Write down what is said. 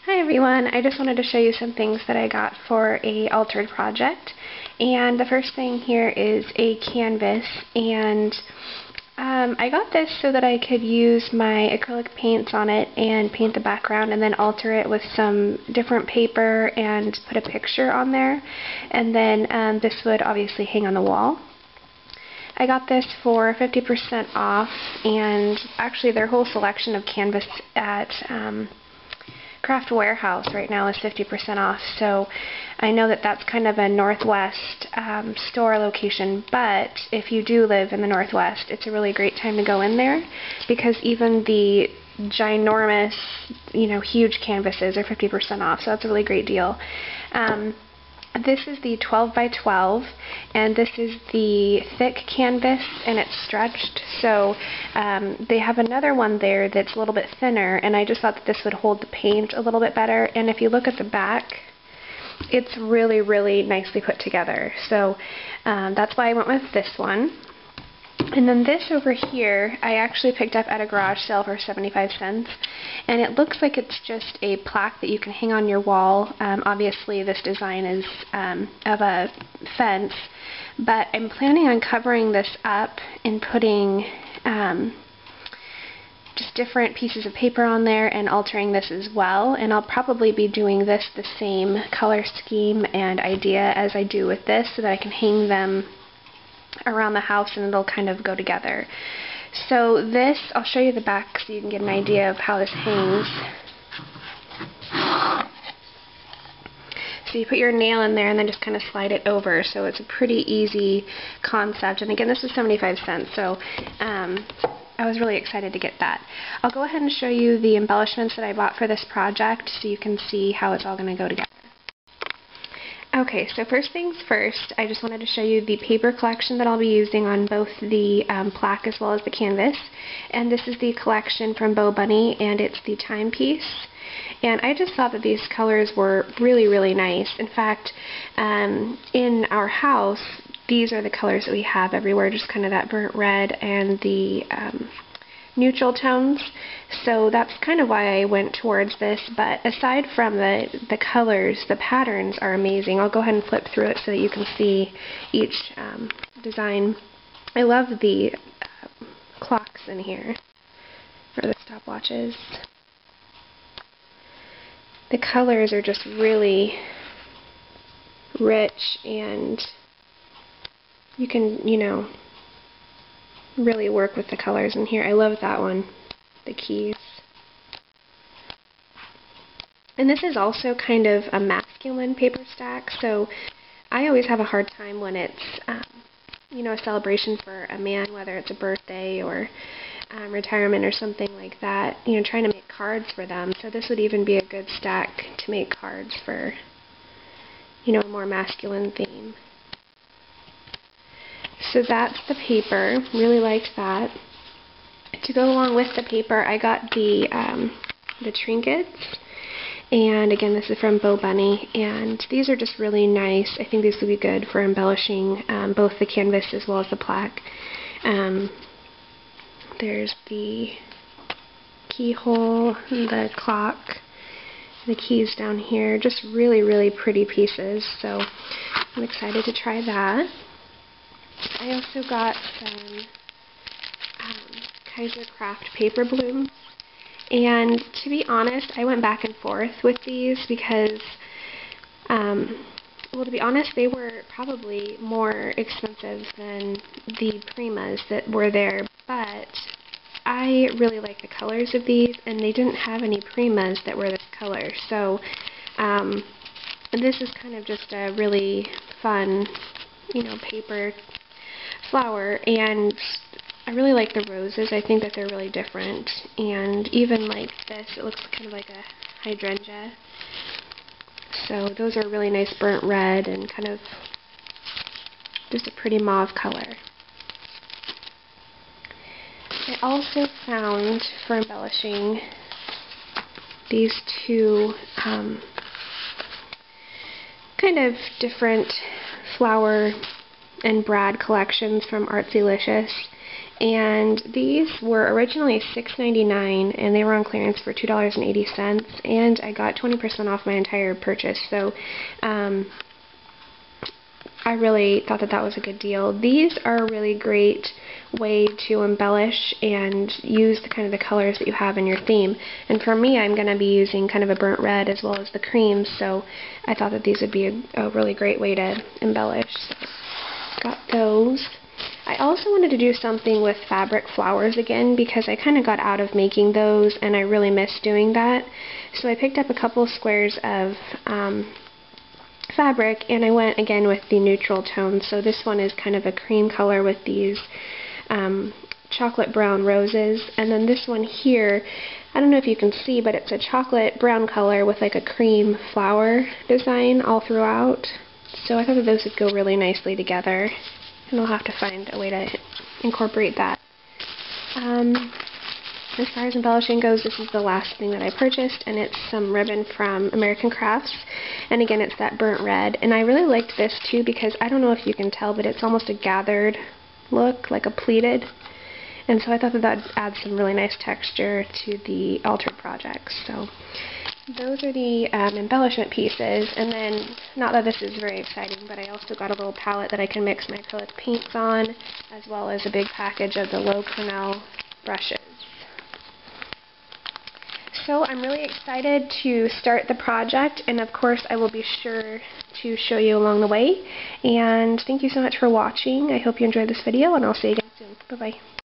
Hi everyone, I just wanted to show you some things that I got for a altered project. And the first thing here is a canvas, and I got this so that I could use my acrylic paints on it and paint the background and then alter it with some different paper and put a picture on there. And then this would obviously hang on the wall. I got this for 50% off, and actually their whole selection of canvas at Craft Warehouse right now is 50% off, so I know that that's kind of a Northwest store location, but if you do live in the Northwest, it's a really great time to go in there, because even the ginormous, huge canvases are 50% off, so that's a really great deal. This is the 12 by 12, and this is the thick canvas, and it's stretched, so they have another one there that's a little bit thinner, and I just thought that this would hold the paint a little bit better. And if you look at the back, it's really, really nicely put together, so that's why I went with this one. And then this over here, I actually picked up at a garage sale for 75 cents, and it looks like it's just a plaque that you can hang on your wall. Obviously this design is of a fence, but I'm planning on covering this up and putting just different pieces of paper on there and altering this as well, and I'll probably be doing this the same color scheme and idea as I do with this, so that I can hang them around the house and it'll kind of go together. So this, I'll show you the back so you can get an idea of how this hangs. So you put your nail in there and then just kind of slide it over, so it's a pretty easy concept. And again, this is 75 cents, so I was really excited to get that. I'll go ahead and show you the embellishments that I bought for this project so you can see how it's all going to go together. Okay, so first things first, I just wanted to show you the paper collection that I'll be using on both the plaque as well as the canvas. And this is the collection from Bo Bunny, and it's the timepiece. And I just thought that these colors were really, really nice. In fact, in our house, these are the colors that we have everywhere, just kind of that burnt red and the neutral tones, so that's kind of why I went towards this. But aside from the colors, the patterns are amazing. I'll go ahead and flip through it so that you can see each design. I love the clocks in here, or the stopwatches. The colors are just really rich, and you can, really work with the colors in here. I love that one, the keys. And this is also kind of a masculine paper stack, so I always have a hard time when it's a celebration for a man, whether it's a birthday or retirement or something like that, trying to make cards for them. So this would even be a good stack to make cards for, a more masculine theme. So that's the paper. Really liked that. To go along with the paper, I got the trinkets. And again, this is from Bo Bunny. And these are just really nice. I think these would be good for embellishing both the canvas as well as the plaque. There's the keyhole, the clock, the keys down here. Just really, really pretty pieces. So I'm excited to try that. I also got some Kaiser Craft paper blooms, and to be honest, I went back and forth with these because, well, to be honest, they were probably more expensive than the Primas that were there, but I really like the colors of these, and they didn't have any Primas that were this color, so this is kind of just a really fun, paper flower, and I really like the roses. I think that they're really different, and even like this, it looks kind of like a hydrangea. So those are really nice burnt red and kind of just a pretty mauve color. I also found, for embellishing, these two kind of different flower and brad collections from Artsylicious, And these were originally $6.99 and they were on clearance for $2.80, and I got 20% off my entire purchase, so I really thought that that was a good deal. These are a really great way to embellish and use the kind of the colors that you have in your theme. And for me, I'm going to be using kind of a burnt red as well as the cream, so I thought that these would be a really great way to embellish. So got those. I also wanted to do something with fabric flowers again because I kind of got out of making those and I really miss doing that. So I picked up a couple squares of fabric and I went again with the neutral tone. So this one is kind of a cream color with these chocolate brown roses, and then this one here, I don't know if you can see, but it's a chocolate brown color with like a cream flower design all throughout. So I thought that those would go really nicely together, and I'll have to find a way to incorporate that. As far as embellishing goes, this is the last thing that I purchased, and it's some ribbon from American Crafts, and again it's that burnt red, and I really liked this too because I don't know if you can tell, but it's almost a gathered look, like a pleated, and so I thought that that would add some really nice texture to the altered projects. So those are the embellishment pieces, and then, not that this is very exciting, but I also got a little palette that I can mix my acrylic paints on, as well as a big package of the Low Cornell brushes. So I'm really excited to start the project, and of course I will be sure to show you along the way. And thank you so much for watching. I hope you enjoyed this video, and I'll see you again soon. Bye-bye.